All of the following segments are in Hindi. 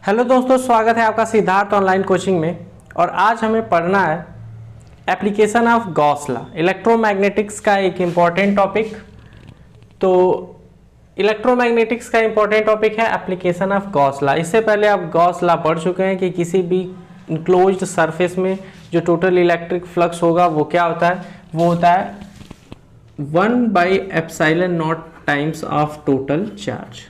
हेलो दोस्तों, स्वागत है आपका सिद्धार्थ ऑनलाइन कोचिंग में। और आज हमें पढ़ना है application of Gauss law, electromagnetics का एक इम्पॉर्टेंट टॉपिक। तो इलेक्ट्रोमैग्नेटिक्स का इम्पॉर्टेंट टॉपिक है एप्लीकेशन ऑफ गॉस लॉ। इससे पहले आप गॉस लॉ पढ़ चुके हैं कि किसी भी इनक्लोज्ड सरफेस में जो टोटल इलेक्ट्रिक फ्लक्स होगा वो क्या होता है, वो होता है 1/ε0 टाइम्स ऑफ टोटल चार्ज।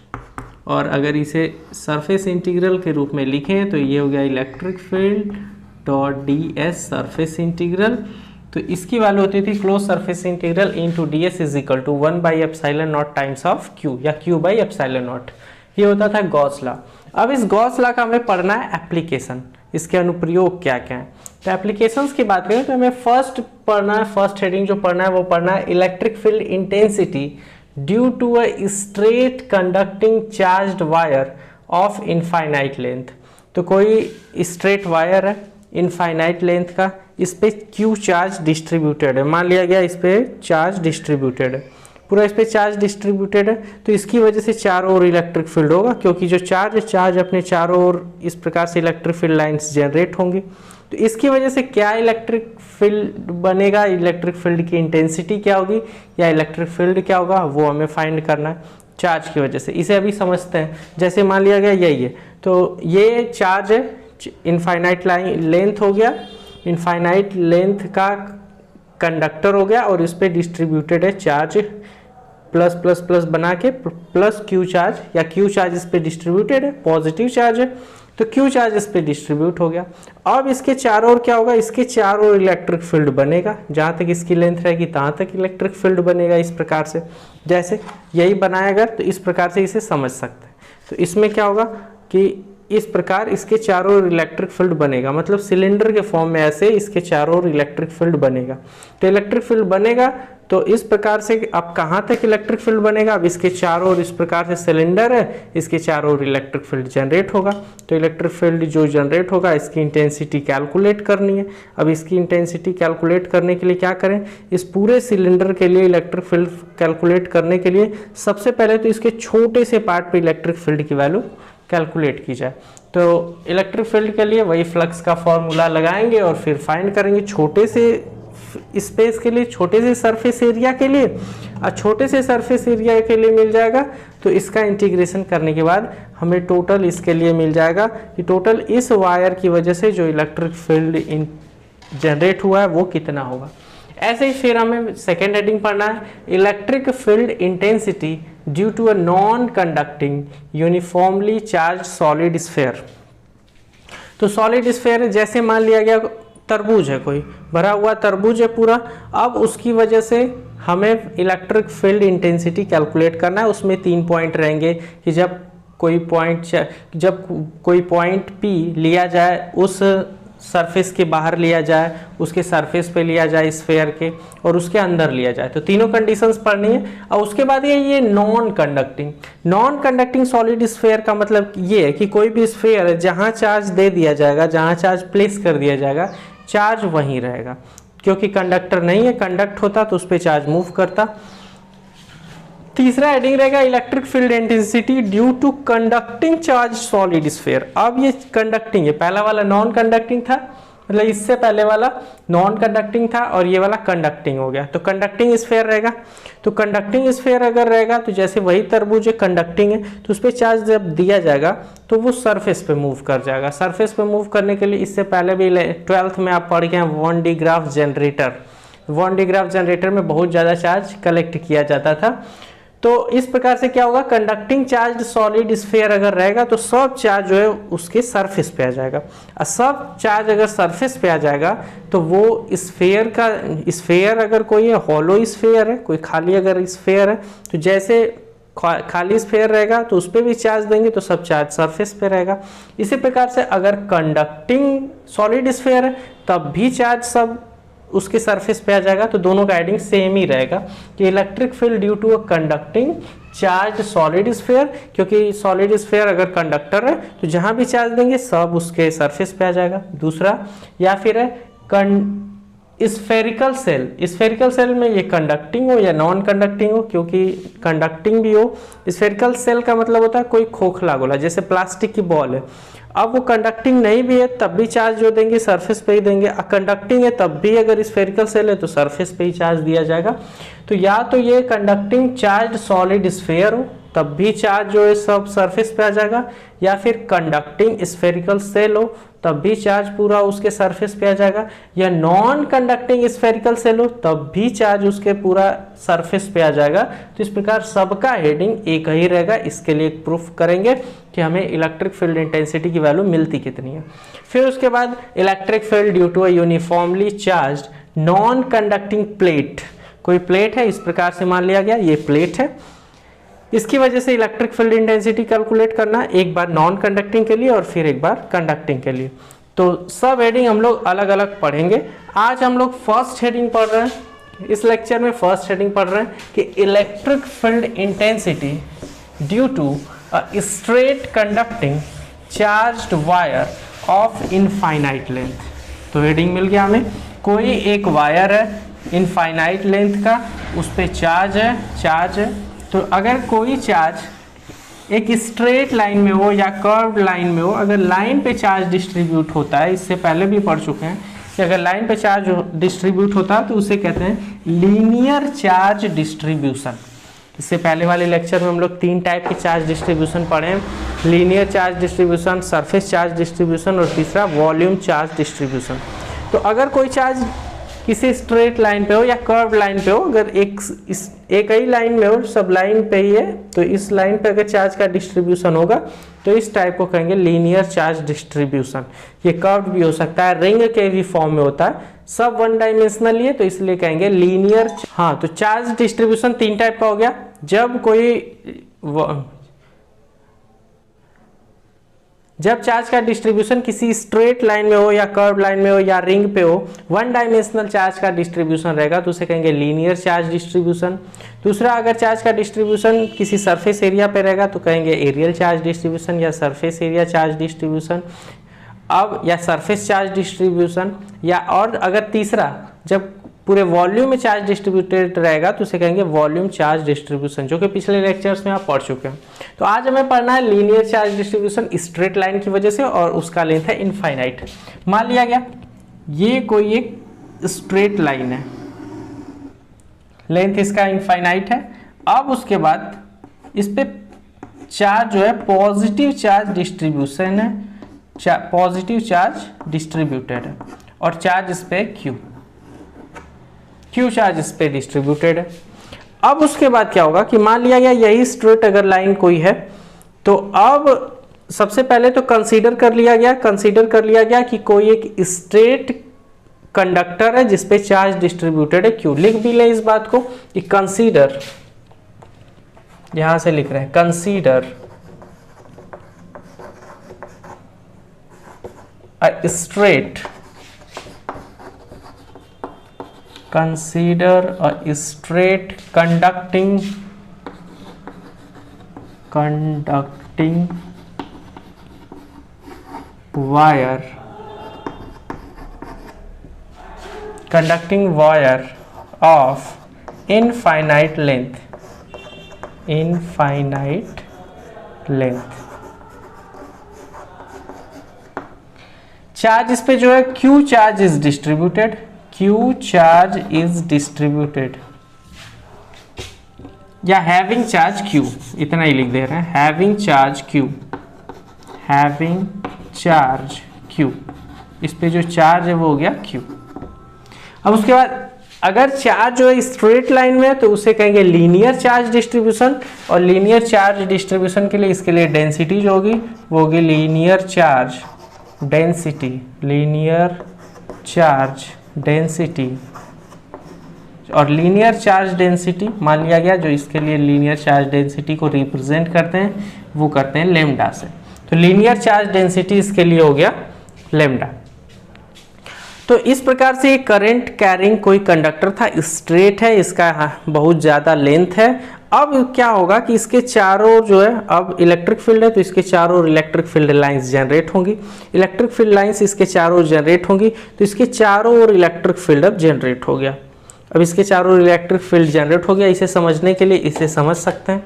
और अगर इसे सरफेस इंटीग्रल के रूप में लिखें तो ये हो गया electric field dot D S surface integral. तो इसकी वैल्यू होती थी close surface integral into D S is equal to 1/ε0 times of Q या q/ε0। ये होता था गॉस लॉ। अब इस गॉस लॉ का हमें पढ़ना है एप्लीकेशन, इसके अनुप्रयोग क्या क्या है। तो एप्लीकेशंस की बात करें तो हमें फर्स्ट पढ़ना है, फर्स्ट हेडिंग जो पढ़ना है वो पढ़ना है electric field intensity due to a straight conducting charged wire of infinite length. तो कोई स्ट्रेट वायर है इनफाइनाइट लेंथ का, इस पे क्यू चार्ज डिस्ट्रीब्यूटेड है, मान लिया गया इस पे चार्ज डिस्ट्रीब्यूटेड है, पूरा इस पे चार्ज डिस्ट्रीब्यूटेड है। तो इसकी वजह से चारों ओर इलेक्ट्रिक फील्ड होगा, क्योंकि जो चार्ज अपने चारों ओर इस प्रकार से इलेक्ट्रिक फील्ड लाइंस जनरेट होंगी। तो इसकी वजह से क्या इलेक्ट्रिक फील्ड बनेगा, इलेक्ट्रिक फील्ड की इंटेंसिटी क्या होगी या इलेक्ट्रिक फील्ड क्या होगा, वो हमें फाइंड करना है चार्ज की वजह से। इसे अभी समझते हैं। जैसे मान लिया गया यही है, तो ये चार्ज है, इनफाइनाइट लेंथ हो गया, इनफाइनाइट लेंथ का कंडक्टर हो गया और इस पर डिस्ट्रीब्यूटेड है चार्ज प्लस प्लस प्लस बना के प्लस क्यू चार्ज, या क्यू चार्ज इस पे डिस्ट्रीब्यूटेड है, पॉजिटिव चार्ज है तो क्यू चार्ज इस पे डिस्ट्रीब्यूट हो गया। अब इसके चारों ओर क्या होगा, इसके चारों ओर इलेक्ट्रिक फील्ड बनेगा, जहाँ तक इसकी लेंथ रहेगी तहाँ तक इलेक्ट्रिक फील्ड बनेगा। इस प्रकार से जैसे यही बनाया गया तो इस प्रकार से इसे समझ सकते हैं। तो इसमें क्या होगा कि इस प्रकार इसके चारों ओर इलेक्ट्रिक फील्ड बनेगा, मतलब सिलेंडर के फॉर्म में ऐसे इसके चारों ओर इलेक्ट्रिक फील्ड बनेगा। तो इलेक्ट्रिक फील्ड बनेगा तो इस प्रकार से अब कहाँ तक इलेक्ट्रिक फील्ड बनेगा, अब इसके चारों ओर इस प्रकार से सिलेंडर है, इसके चारों ओर इलेक्ट्रिक फील्ड जनरेट होगा। तो इलेक्ट्रिक फील्ड जो जनरेट होगा इसकी इंटेंसिटी कैलकुलेट करनी है। अब इसकी इंटेंसिटी कैलकुलेट करने के लिए क्या करें, इस पूरे सिलेंडर के लिए इलेक्ट्रिक फील्ड कैलकुलेट करने के लिए सबसे पहले तो इसके छोटे से पार्ट पे इलेक्ट्रिक फील्ड की वैल्यू कैलकुलेट की जाए। तो इलेक्ट्रिक फील्ड के लिए वही फ्लक्स का फॉर्मूला लगाएंगे और फिर फाइंड करेंगे छोटे से स्पेस के लिए, छोटे से सरफेस एरिया के लिए। और छोटे से सरफेस एरिया के लिए मिल जाएगा तो इसका इंटीग्रेशन करने के बाद हमें टोटल इसके लिए मिल जाएगा कि टोटल इस वायर की वजह से जो इलेक्ट्रिक फील्ड जनरेट हुआ है वो कितना होगा। ऐसे ही फिर हमें सेकेंड हेडिंग पढ़ना है electric field intensity due to a non conducting uniformly charge solid sphere. तो सॉलिड स्फेयर जैसे मान लिया गया तरबूज है, कोई भरा हुआ तरबूज है पूरा। अब उसकी वजह से हमें इलेक्ट्रिक फील्ड इंटेंसिटी कैलकुलेट करना है। उसमें 3 पॉइंट रहेंगे कि जब कोई पॉइंट P लिया जाए, उस सरफेस के बाहर लिया जाए, उसके सरफेस पे लिया जाए स्फेयर के, और उसके अंदर लिया जाए। तो तीनों कंडीशंस पढ़नी है। और उसके बाद ये नॉन कंडक्टिंग सॉलिड स्फेयर का मतलब ये है कि कोई भी स्फेयर है जहाँ चार्ज दे दिया जाएगा, जहाँ चार्ज प्लेस कर दिया जाएगा, चार्ज वहीं रहेगा, क्योंकि कंडक्टर नहीं है, कंडक्ट होता तो उस पर चार्ज मूव करता। तीसरा हेडिंग रहेगा electric field intensity due to conducting charge solid sphere. अब ये कंडक्टिंग है, पहला वाला नॉन कंडक्टिंग था, मतलब इससे पहले वाला नॉन कंडक्टिंग था और ये वाला कंडक्टिंग हो गया। तो कंडक्टिंग स्फेयर रहेगा। तो कंडक्टिंग स्फेयर अगर रहेगा तो जैसे वही तरबूज है कंडक्टिंग है, तो उस पर चार्ज जब दिया जाएगा तो वो सरफेस पे मूव कर जाएगा। सरफेस पे मूव करने के लिए इससे पहले भी 12th में आप पढ़ गए हैं Van de Graaff generator. Van de Graaff generator में बहुत ज़्यादा चार्ज कलेक्ट किया जाता था। तो इस प्रकार से क्या होगा, कंडक्टिंग चार्ज सॉलिड स्फेयर अगर रहेगा तो सब चार्ज जो है उसके सरफेस पे आ जाएगा। और सब चार्ज अगर सरफेस पे आ जाएगा तो वो स्फेयर अगर कोई है हॉलो स्फेयर है, कोई खाली अगर स्फेयर है, तो जैसे खाली स्फेयर रहेगा तो उस पर भी चार्ज देंगे तो सब चार्ज सरफेस पे रहेगा। इसी प्रकार से अगर कंडक्टिंग सॉलिड स्फेयर है तब भी चार्ज सब उसके सरफेस पे आ जाएगा। तो दोनों का हेडिंग सेम ही रहेगा कि electric field due to a conducting charge solid sphere, क्योंकि सॉलिड स्फेयर अगर कंडक्टर है तो जहां भी चार्ज देंगे सब उसके सरफेस पे आ जाएगा। दूसरा या फिर है स्फेरिकल सेल में ये कंडक्टिंग हो या नॉन कंडक्टिंग हो, क्योंकि कंडक्टिंग भी हो। स्फेरिकल सेल का मतलब होता है कोई खोखला गोला, जैसे प्लास्टिक की बॉल है, अब वो कंडक्टिंग नहीं भी है तब भी चार्ज जो देंगे सरफेस पे ही देंगे, कंडक्टिंग है तब भी अगर स्फेरिकल सेल है तो सरफेस पे ही चार्ज दिया जाएगा। तो या तो ये कंडक्टिंग चार्ज सॉलिड स्फेयर हो तब भी चार्ज जो है सब सरफेस पे आ जाएगा, या फिर कंडक्टिंग स्फेरिकल सेल हो तब भी चार्ज पूरा उसके सरफेस पे आ जाएगा, या नॉन कंडक्टिंग स्फेरिकल सेल हो तब भी चार्ज उसके पूरा सरफेस पे आ जाएगा। तो इस प्रकार सबका हेडिंग एक ही रहेगा। इसके लिए एक प्रूफ करेंगे कि हमें इलेक्ट्रिक फील्ड इंटेंसिटी की वैल्यू मिलती कितनी है। फिर उसके बाद electric field due to a uniformly charged non conducting plate, कोई प्लेट है इस प्रकार से मान लिया गया ये प्लेट है, इसकी वजह से इलेक्ट्रिक फील्ड इंटेंसिटी कैलकुलेट करना, एक बार नॉन कंडक्टिंग के लिए और फिर एक बार कंडक्टिंग के लिए। तो सब हेडिंग हम लोग अलग अलग पढ़ेंगे। आज हम लोग फर्स्ट हेडिंग पढ़ रहे हैं, इस लेक्चर में फर्स्ट हेडिंग पढ़ रहे हैं कि electric field intensity due to a straight conducting charged wire of infinite length. तो हेडिंग मिल गया हमें, कोई एक वायर है इनफाइनाइट लेंथ का, उस पर चार्ज है। तो अगर कोई चार्ज एक स्ट्रेट लाइन में हो या कर्व्ड लाइन में हो, अगर लाइन पे चार्ज डिस्ट्रीब्यूट होता है, इससे पहले भी पढ़ चुके हैं कि अगर लाइन पे चार्ज डिस्ट्रीब्यूट होता है तो उसे कहते हैं लीनियर चार्ज डिस्ट्रीब्यूशन। इससे पहले वाले लेक्चर में हम लोग 3 टाइप के चार्ज डिस्ट्रीब्यूशन पढ़े हैं, linear charge distribution, surface charge distribution और तीसरा वॉल्यूम चार्ज डिस्ट्रीब्यूशन। तो अगर कोई चार्ज किसी स्ट्रेट लाइन पे हो या कर्व लाइन पे हो, अगर एक ही लाइन में हो, सब लाइन पे ही है, तो इस लाइन पे अगर चार्ज का डिस्ट्रीब्यूशन होगा तो इस टाइप को कहेंगे लीनियर चार्ज डिस्ट्रीब्यूशन। ये कर्व भी हो सकता है, रिंग के भी फॉर्म में होता है, सब 1 डायमेंशनल है तो इसलिए कहेंगे लीनियर। हाँ, तो चार्ज डिस्ट्रीब्यूशन 3 टाइप का हो गया। जब चार्ज का डिस्ट्रीब्यूशन किसी स्ट्रेट लाइन में हो या कर्व लाइन में हो या रिंग पे हो, 1 डायमेंशनल चार्ज का डिस्ट्रीब्यूशन रहेगा तो उसे कहेंगे लीनियर चार्ज डिस्ट्रीब्यूशन। दूसरा, अगर चार्ज का डिस्ट्रीब्यूशन किसी सरफेस एरिया पे रहेगा तो कहेंगे एरियल चार्ज डिस्ट्रीब्यूशन या सरफेस एरिया चार्ज डिस्ट्रीब्यूशन, अब या सरफेस चार्ज डिस्ट्रीब्यूशन, या और अगर तीसरा जब पूरे वॉल्यूम में चार्ज डिस्ट्रीब्यूटेड रहेगा तो उसे कहेंगे वॉल्यूम चार्ज डिस्ट्रीब्यूशन, जो कि पिछले लेक्चर्स में आप पढ़ चुके हैं। तो आज हमें पढ़ना है linear charge distribution straight line की वजह से, और उसका लेंथ है इनफाइनाइट। मान लिया गया ये कोई एक स्ट्रेट लाइन है, लेंथ इसका इनफाइनाइट है। अब उसके बाद इस पे चार्ज जो है पॉजिटिव चार्ज डिस्ट्रीब्यूशन है, पॉजिटिव चार्ज डिस्ट्रीब्यूटेड है, और चार्ज इस पे क्यू चार्ज इस पे डिस्ट्रीब्यूटेड है। अब उसके बाद क्या होगा कि मान लिया गया यही स्ट्रेट अगर लाइन कोई है, तो अब सबसे पहले तो कंसीडर कर लिया गया कि कोई एक स्ट्रेट कंडक्टर है जिसपे चार्ज डिस्ट्रीब्यूटेड है क्यू। लिख भी ले इस बात को कि कंसीडर, यहां से लिख रहे हैं consider a straight, consider a straight conducting wire of infinite length charge इस पे जो है Q charge is distributed, Q charge is distributed, या having charge Q, इतना ही लिख दे रहे हैं, having charge Q, इस पे जो चार्ज है वो हो गया Q। अब उसके बाद अगर चार्ज जो है स्ट्रेट लाइन में है तो उसे कहेंगे लीनियर चार्ज डिस्ट्रीब्यूशन, और लीनियर चार्ज डिस्ट्रीब्यूशन के लिए इसके लिए डेंसिटी जो होगी वो होगी लीनियर चार्ज डेंसिटी, और लीनियर चार्ज डेंसिटी मान लिया गया जो इसके लिए लीनियर चार्ज डेंसिटी को रिप्रेजेंट करते हैं वो करते हैं लेम्डा से। तो लीनियर चार्ज डेंसिटी इसके लिए हो गया लेम्डा। तो इस प्रकार से करंट कैरिंग कोई कंडक्टर था, स्ट्रेट है, इसका बहुत ज़्यादा लेंथ है। अब क्या होगा कि इसके चारों जो है, अब इलेक्ट्रिक फील्ड है तो इसके चारों इलेक्ट्रिक फील्ड लाइंस जनरेट होंगी, इलेक्ट्रिक फील्ड लाइंस इसके चारों जनरेट होंगी, तो इसके चारों ओर इलेक्ट्रिक फील्ड अब जनरेट हो गया। अब इसके चारों ओर इलेक्ट्रिक फील्ड जनरेट हो गया, इसे समझने के लिए इसे समझ सकते हैं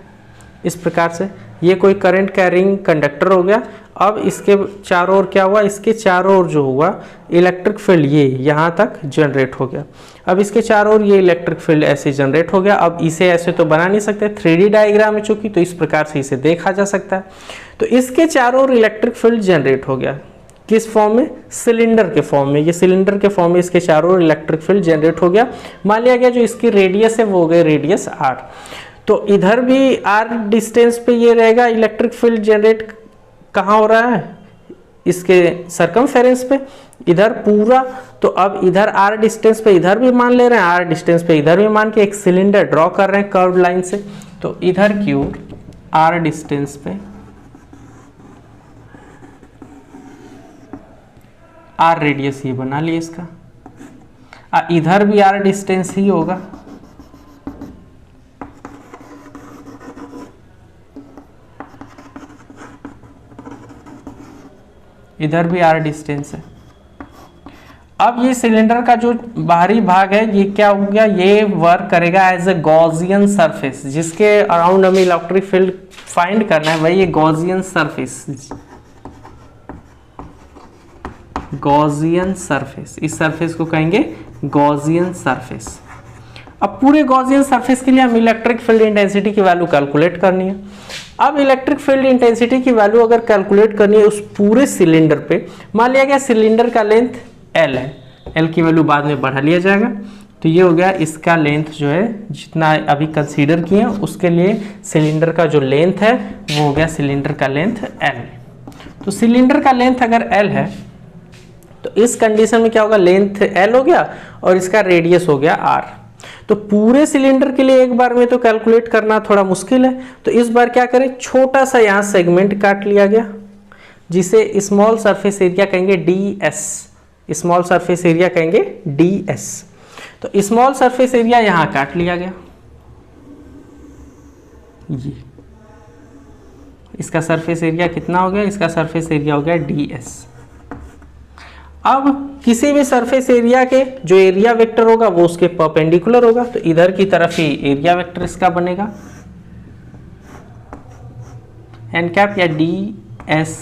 इस प्रकार से, ये कोई करंट कैरिंग कंडक्टर हो गया अब इसके चारों ओर क्या हुआ, इसके चारों ओर जो हुआ इलेक्ट्रिक फील्ड ये यहाँ तक जनरेट हो गया। अब इसके चारों ओर ये इलेक्ट्रिक फील्ड ऐसे जनरेट हो गया। अब इसे ऐसे तो बना नहीं सकते, 3D डायग्राम है चूंकि, तो इस प्रकार से इसे देखा जा सकता है। तो इसके चारों ओर इलेक्ट्रिक फील्ड जनरेट हो गया, किस फॉर्म में, सिलेंडर के फॉर्म में। ये सिलेंडर के फॉर्म में इसके चारों ओर इलेक्ट्रिक फील्ड जनरेट हो गया। मान लिया गया जो इसकी रेडियस है वो हो गई रेडियस r। तो इधर भी r डिस्टेंस पे ये रहेगा, इलेक्ट्रिक फील्ड जनरेट कहाँ हो रहा है, इसके सरकमफेरेंस पे, इधर पूरा। तो अब इधर r डिस्टेंस पे इधर भी मान ले रहे हैं, r डिस्टेंस पे इधर भी मान के एक सिलेंडर ड्रॉ कर रहे हैं कर्व लाइन से। तो इधर की ओर r डिस्टेंस पे r रेडियस ये बना लिया इसका, इधर भी r डिस्टेंस ही होगा, इधर भी r डिस्टेंस है। अब ये सिलेंडर का जो बाहरी भाग है ये क्या हो गया, ये वर्क करेगा एज ए गॉसियन सरफेस, जिसके अराउंड हमें इलेक्ट्रिक फील्ड फाइंड करना है वही ये गॉसियन सरफेस। गॉसियन सरफेस, इस सरफेस को कहेंगे गॉसियन सरफेस। अब पूरे गॉसियन सरफेस के लिए हम इलेक्ट्रिक फील्ड इंटेंसिटी की वैल्यू कैलकुलेट करनी है। अब इलेक्ट्रिक फील्ड इंटेंसिटी की वैल्यू अगर कैलकुलेट करनी है उस पूरे सिलेंडर पे, मान लिया गया सिलेंडर का लेंथ L है, L की वैल्यू बाद में बढ़ा लिया जाएगा। तो ये हो गया इसका लेंथ जो है, जितना अभी कंसीडर किए उसके लिए सिलेंडर का जो लेंथ है वो हो गया सिलेंडर का लेंथ L। तो सिलेंडर का लेंथ अगर L है तो इस कंडीशन में क्या होगा, लेंथ L हो गया और इसका रेडियस हो गया R। तो पूरे सिलेंडर के लिए एक बार में तो कैलकुलेट करना थोड़ा मुश्किल है, तो इस बार क्या करें, छोटा सा यहाँ सेगमेंट काट लिया गया जिसे स्मॉल सरफेस एरिया कहेंगे DS, स्मॉल सरफेस एरिया कहेंगे DS। तो स्मॉल सरफेस एरिया यहाँ काट लिया गया, ये इसका सरफेस एरिया कितना हो गया, इसका सरफेस एरिया हो गया DS। अब किसी भी सरफेस एरिया के जो एरिया वेक्टर होगा वो उसके परपेंडिकुलर होगा, तो इधर की तरफ ही एरिया वेक्टर इसका बनेगा, एन कैप या DS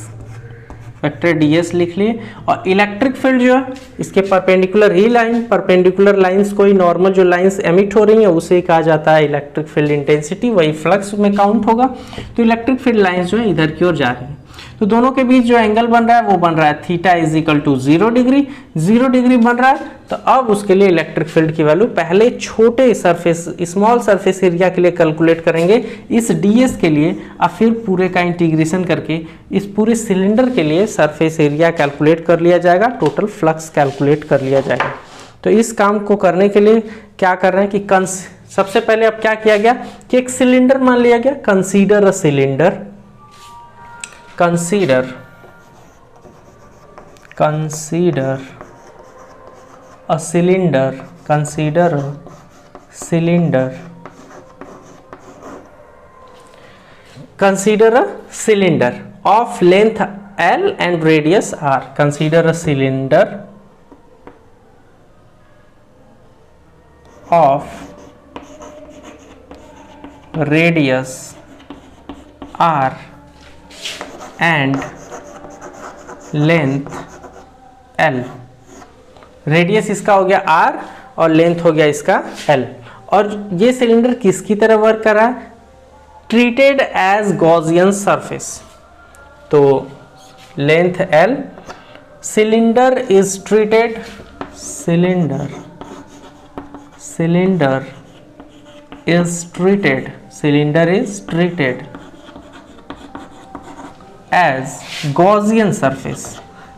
वेक्टर DS लिख लिए। और इलेक्ट्रिक फील्ड जो है इसके परपेंडिकुलर ही लाइन, परपेंडिकुलर लाइंस कोई नॉर्मल जो लाइंस एमिट हो रही है उसे कहा जाता है इलेक्ट्रिक फील्ड इंटेंसिटी, वही फ्लक्स में काउंट होगा। तो इलेक्ट्रिक फील्ड लाइंस जो है इधर की ओर जा रही है, तो दोनों के बीच जो एंगल बन रहा है वो बन रहा है theta is equal to 0 degree, 0 degree बन रहा है। तो अब उसके लिए इलेक्ट्रिक फील्ड की वैल्यू पहले छोटे सरफेस, स्मॉल सरफेस एरिया के लिए कैलकुलेट करेंगे इस DS के लिए, और फिर पूरे का इंटीग्रेशन करके इस पूरे सिलेंडर के लिए सरफेस एरिया कैलकुलेट कर लिया जाएगा, टोटल फ्लक्स कैलकुलेट कर लिया जाएगा। तो इस काम को करने के लिए क्या कर रहे हैं कि सबसे पहले अब क्या किया गया कि एक सिलेंडर मान लिया गया, consider a cylinder, consider a cylinder, consider a cylinder, consider a cylinder of length L and radius R, consider a cylinder of radius R and length L। Radius इसका हो गया R और लेंथ हो गया इसका L। और ये सिलेंडर किसकी तरह वर्क कर रहा है, ट्रीटेड एज गॉसियन सरफेस। तो length L, cylinder is treated, cylinder is treated as Gaussian surface,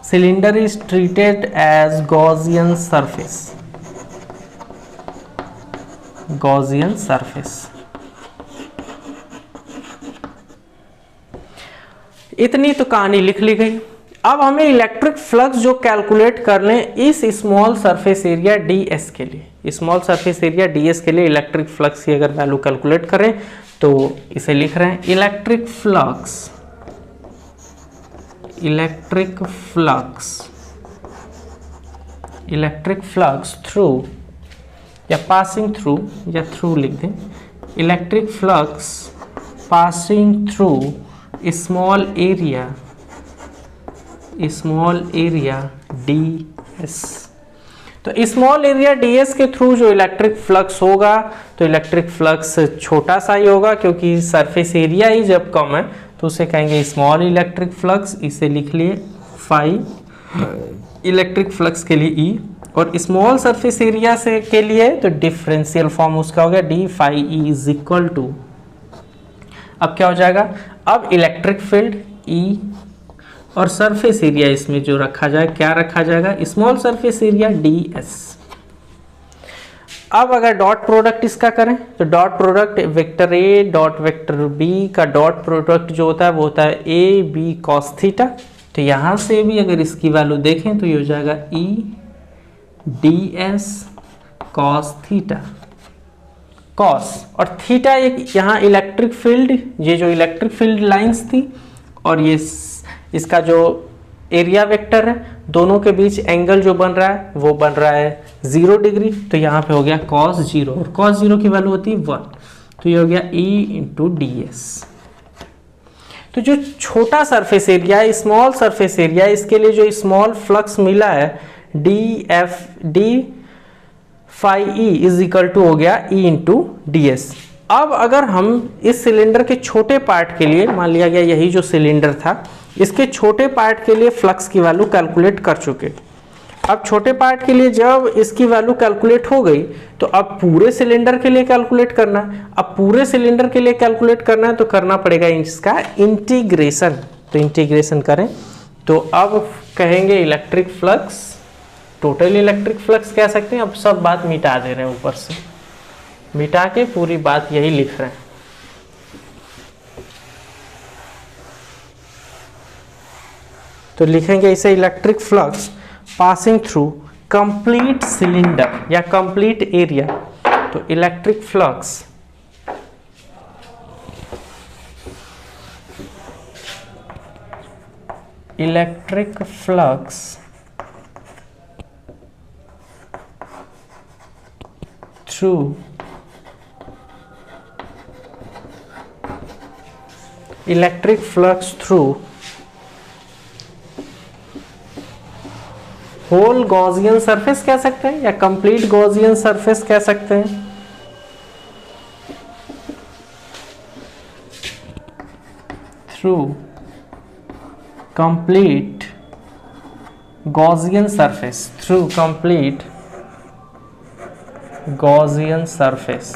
cylinder is treated as Gaussian surface, Gaussian surface। इतनी तो कहानी लिख ली गई। अब हमें इलेक्ट्रिक फ्लक्स जो कैलकुलेट कर लें इस स्मॉल सरफेस एरिया DS के लिए, स्मॉल सरफेस एरिया DS के लिए इलेक्ट्रिक फ्लक्स की अगर वैल्यू कैलकुलेट करें तो इसे लिख रहे हैं इलेक्ट्रिक फ्लक्स थ्रू या पासिंग थ्रू या थ्रू लिख दें, electric flux passing through small area small area d S. तो स्मॉल एरिया ds के थ्रू जो इलेक्ट्रिक फ्लक्स होगा तो इलेक्ट्रिक फ्लक्स छोटा सा ही होगा, क्योंकि सरफेस एरिया ही जब कम है तो उसे कहेंगे स्मॉल इलेक्ट्रिक फ्लक्स। इसे लिख लिए फाई इलेक्ट्रिक फ्लक्स के लिए ई, और स्मॉल सरफेस एरिया से के लिए तो डिफरेंशियल फॉर्म उसका हो गया d phi E is equal to, अब क्या हो जाएगा, अब इलेक्ट्रिक फील्ड ई और सरफेस एरिया इसमें जो रखा जाए, क्या रखा जाएगा, small surface area d s. अब अगर डॉट प्रोडक्ट इसका करें तो dot product vector A dot vector B का डॉट प्रोडक्ट जो होता है वो होता है ए बी कॉस थीटा। तो यहाँ से भी अगर इसकी वैल्यू देखें तो ये हो जाएगा E D S cos theta, cos और थीटा एक यहाँ इलेक्ट्रिक फील्ड, ये जो इलेक्ट्रिक फील्ड लाइंस थी और ये इसका जो एरिया वेक्टर है, दोनों के बीच एंगल जो बन रहा है वो बन रहा है 0 डिग्री। तो यहाँ पे हो गया cos 0 और cos 0 की वैल्यू होती है 1, तो ये हो गया E इंटू डी एस। तो जो छोटा सरफेस एरिया है, स्मॉल सरफेस एरिया, इसके लिए जो स्मॉल फ्लक्स मिला है d phi E is equal to हो गया E इंटू डी एस। अब अगर हम इस सिलेंडर के छोटे पार्ट के लिए, मान लिया गया यही जो सिलेंडर था, इसके छोटे पार्ट के लिए फ्लक्स की वैल्यू कैलकुलेट कर चुके। अब छोटे पार्ट के लिए जब इसकी वैल्यू कैलकुलेट हो गई तो अब पूरे सिलेंडर के लिए कैलकुलेट करना है। अब पूरे सिलेंडर के लिए कैलकुलेट करना है तो करना पड़ेगा इसका इंटीग्रेशन। तो इंटीग्रेशन करें तो अब कहेंगे electric flux, total electric flux कह सकते हैं। अब सब बात मिटा दे रहे हैं, ऊपर से मिटा के पूरी बात यही लिख रहे हैं। तो लिखेंगे इसे electric flux passing through complete cylinder या कंप्लीट एरिया। तो electric flux through electric flux through whole Gaussian surface कह सकते हैं या कंप्लीट गॉसियन सरफेस कह सकते हैं। Through complete Gaussian surface, through complete Gaussian surface.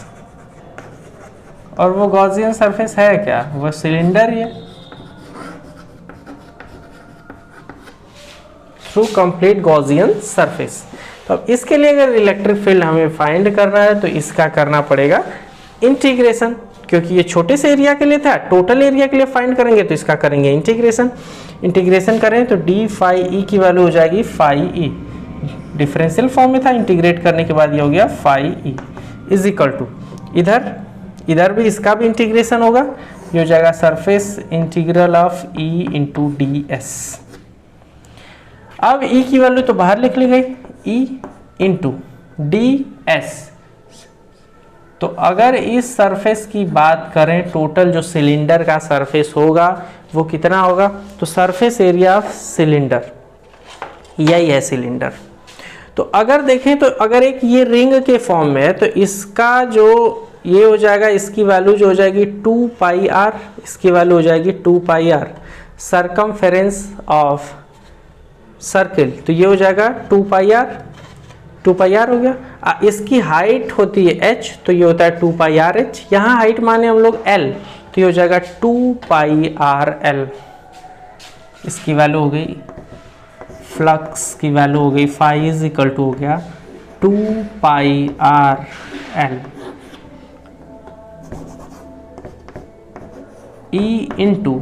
और वो गॉसियन सरफेस है क्या, वो सिलेंडर ही है। Through complete Gaussian surface. तो अब इसके लिए अगर इलेक्ट्रिक फील्ड हमें फाइंड करना है तो इसका करना पड़ेगा इंटीग्रेशन, क्योंकि ये छोटे से एरिया के लिए था। टोटल एरिया के लिए फाइंड करेंगे तो इसका करेंगे इंटीग्रेशन। इंटीग्रेशन करें तो डी फाई ई की वैल्यू हो जाएगी फाई ई, डिफरेंशियल फॉर्म में था, इंटीग्रेट करने के बाद ये हो गया phi E is equal to, इधर भी इसका भी इंटीग्रेशन होगा, ये हो जाएगा surface integral of E into d s. अब E की वैल्यू तो बाहर लिख ली गई, E इंटू डी एस। तो अगर इस सरफेस की बात करें, टोटल जो सिलेंडर का सरफेस होगा वो कितना होगा, तो सरफेस एरिया ऑफ सिलेंडर, यही है सिलेंडर। तो अगर देखें तो अगर एक ये रिंग के फॉर्म में है तो इसका जो ये हो जाएगा, इसकी वैल्यू जो हो जाएगी 2 पाई आर, इसकी वैल्यू हो जाएगी 2 pi are circumference of circle. तो ये हो जाएगा 2 पाई आर हो गया। इसकी हाइट होती है h, तो ये होता है 2 पाई आर एच। यहाँ हाइट माने हम लोग l, तो ये हो जाएगा 2 पाई आर एल। इसकी वैल्यू हो गई, फ्लक्स की वैल्यू हो गई फाई इज इक्वल टू हो गया 2 pi are L E into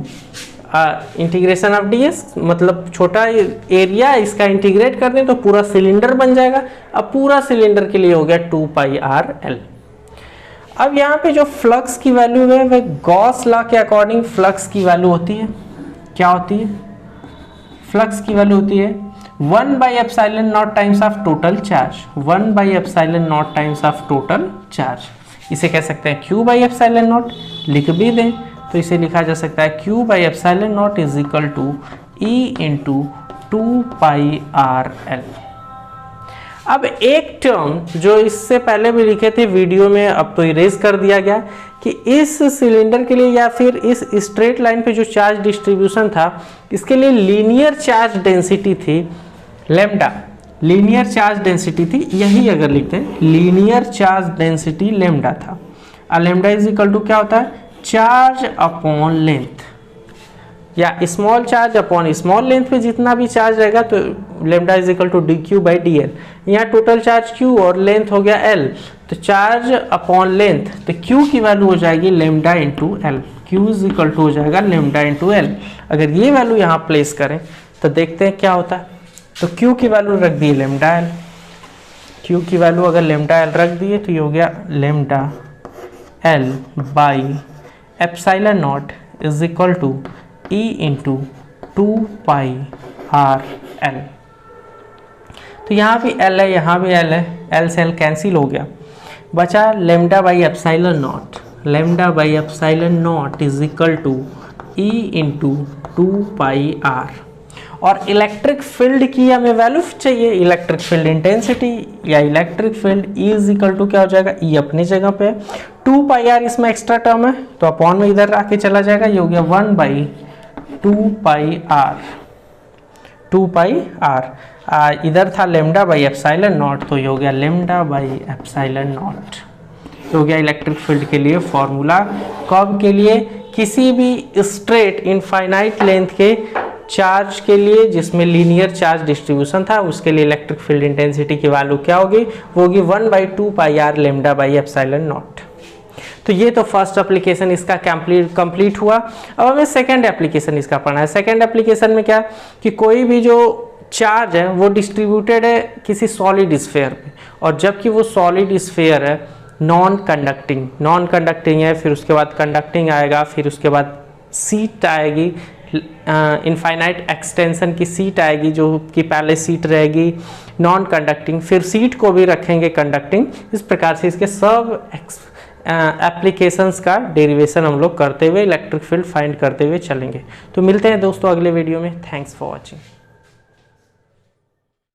integration of D S, मतलब छोटा एरिया इसका इंटीग्रेट कर दें तो पूरा सिलेंडर बन जाएगा। अब पूरा सिलेंडर के लिए हो गया 2 पाई आर एल। अब यहाँ पे जो फ्लक्स की वैल्यू है वह गॉस लॉ के अकॉर्डिंग फ्लक्स की वैल्यू होती है, क्या होती है, फ्लक्स की वैल्यू होती है 1 by epsilon not times of total charge, 1 by epsilon not times of total charge. इसे कह सकते हैं Q बाई एप्सिलॉन नॉट, लिख भी दें तो इसे लिखा जा सकता है Q by epsilon naught is equal to E into 2 pi are l. अब एक टर्म जो इससे पहले भी लिखे थे वीडियो में, अब तो इरेज कर दिया गया, कि इस सिलेंडर के लिए या फिर इस स्ट्रेट लाइन पे जो चार्ज डिस्ट्रीब्यूशन था, इसके लिए लीनियर चार्ज डेंसिटी थी लैम्डा, लीनियर चार्ज डेंसिटी थी, यही अगर लिखते हैं लीनियर चार्ज डेंसिटी लैम्डा था। और लैम्डा इज इक्वल टू क्या होता है, चार्ज अपॉन लेंथ, या small charge upon small length पे जितना भी चार्ज रहेगा तो lambda is equal to d q by d l. यहाँ टोटल चार्ज क्यू और लेंथ हो गया एल, तो चार्ज अपॉन लेंथ, तो क्यू की वैल्यू हो जाएगी lambda into l, q is equal to हो जाएगा लैम्डा इंटू एल। अगर ये वैल्यू यहाँ प्लेस करें तो देखते हैं क्या होता है। तो क्यू की वैल्यू रख दी लैम्डा एल, क्यू की वैल्यू अगर लैम्डा एल रख दिए तो ये हो गया lambda l by epsilon naught is equal to E into 2 pi are l. तो यहाँ भी L है, यहाँ भी L है, L से L कैंसिल हो गया, बचा lambda by epsilon naught, lambda by epsilon naught is equal to E into 2 pi r. और इलेक्ट्रिक फील्ड की हमें वैल्यू चाहिए, इलेक्ट्रिक फील्ड इंटेंसिटी या electric field E is equal to क्या हो जाएगा, E अपनी जगह पे, 2 पाई आर इसमें एक्स्ट्रा टर्म है तो अपॉन में इधर आके चला जाएगा, ये हो गया 1 by 2 pi r, 2 pi r, इधर था लैम्डा बाई एप्सिलॉन नॉट, तो ये हो गया लैम्डा बाई एप्सिलॉन नॉट। तो हो गया इलेक्ट्रिक फील्ड के लिए फॉर्मूला। कब के लिए, किसी भी स्ट्रेट इनफाइनाइट लेंथ के चार्ज के लिए जिसमें लीनियर चार्ज डिस्ट्रीब्यूशन था, उसके लिए इलेक्ट्रिक फील्ड इंटेंसिटी की वैल्यू क्या होगी, वो होगी 1 by 2 pi r lambda by epsilon naught. तो ये तो फर्स्ट एप्लीकेशन इसका कंप्लीट हुआ। अब हमें सेकंड एप्लीकेशन इसका पढ़ना है। सेकंड एप्लीकेशन में क्या, कि कोई भी जो चार्ज है वो डिस्ट्रीब्यूटेड है किसी सॉलिड स्फीयर पे, और जबकि वो सॉलिड स्फीयर है नॉन कंडक्टिंग है, फिर उसके बाद कंडक्टिंग आएगा, फिर उसके बाद सीट आएगी, इनफाइनाइट एक्सटेंशन की सीट आएगी जो कि पहले सीट रहेगी नॉन कंडक्टिंग, फिर सीट को भी रखेंगे कंडक्टिंग। इस प्रकार से इसके सब एप्लीकेशंस का डेरिवेशन हम लोग करते हुए इलेक्ट्रिक फील्ड फाइंड करते हुए चलेंगे। तो मिलते हैं दोस्तों अगले वीडियो में। Thanks for watching.